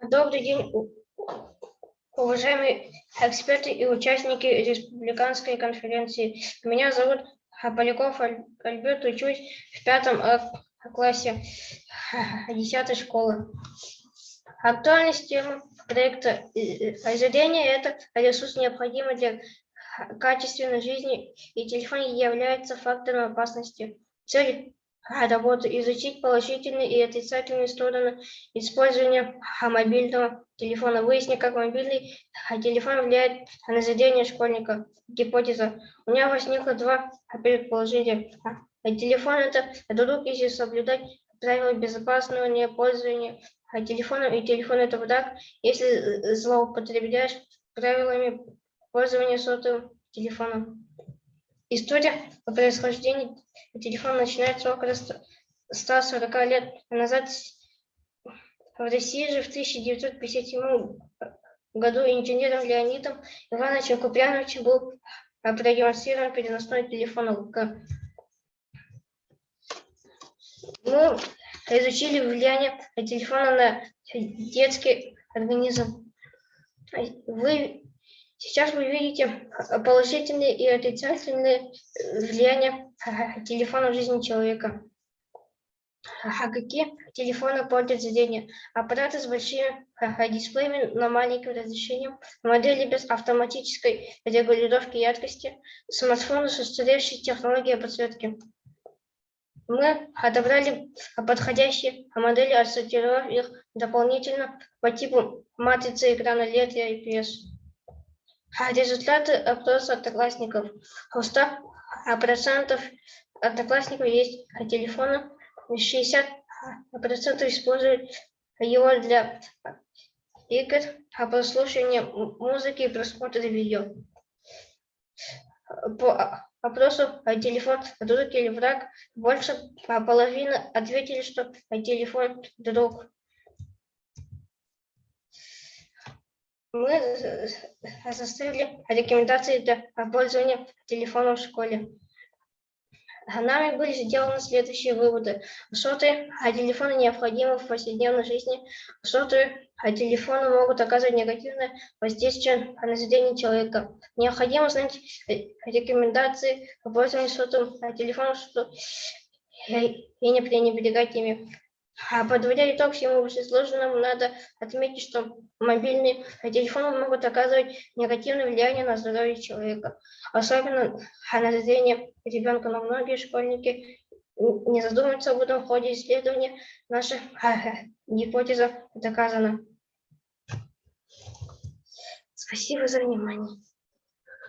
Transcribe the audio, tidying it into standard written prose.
Добрый день, уважаемые эксперты и участники республиканской конференции. Меня зовут Поляков Альберт, учусь в 5 классе 10 школы. Актуальность темы проекта ожидания – это ресурс, необходимый для качественной жизни, и телефон является фактором опасности. Цель работы – изучить положительные и отрицательные стороны использования мобильного телефона, выяснить, как мобильный телефон влияет на заведение школьника. Гипотеза. У меня возникло два предположения. Телефон – это друг, если соблюдать правила безопасного пользования телефоном, и телефон – это враг, если злоупотребляешь правилами пользования сотовым телефоном. История о происхождении телефона начинается около 140 лет назад. В России же в 1957 году инженером Леонидом Ивановичем Купряновичем был продемонстрирован переносной телефон. Мы изучили влияние телефона на детский организм. Сейчас вы видите положительные и отрицательные влияния телефона в жизни человека. Какие телефоны портят зрение? Аппараты с большими дисплеями, но маленьким разрешением, модели без автоматической регулировки яркости, смартфоны с устаревшей технологией подсветки. Мы отобрали подходящие модели, отсортировав их дополнительно по типу матрицы экрана LED и IPS. Результаты опроса одноклассников. У 100% одноклассников есть телефоны, 60% используют его для игр, прослушивания музыки и просмотра видео. По опросу телефон друг или враг, больше половины ответили, что телефон друг. Мы составили рекомендации для пользования телефоном в школе. Нами были сделаны следующие выводы. Сотовые телефоны необходимы в повседневной жизни. Сотовые телефоны могут оказывать негативное воздействие на зрение человека. Необходимо знать рекомендации по пользованию сотовым телефоном и не пренебрегать ими. Подводя итог всему вышеизложенному, надо отметить, что мобильные телефоны могут оказывать негативное влияние на здоровье человека, особенно на зрение ребенка, но многие школьники не задумываются об этом в ходе исследования. Наша гипотеза доказана. Спасибо за внимание.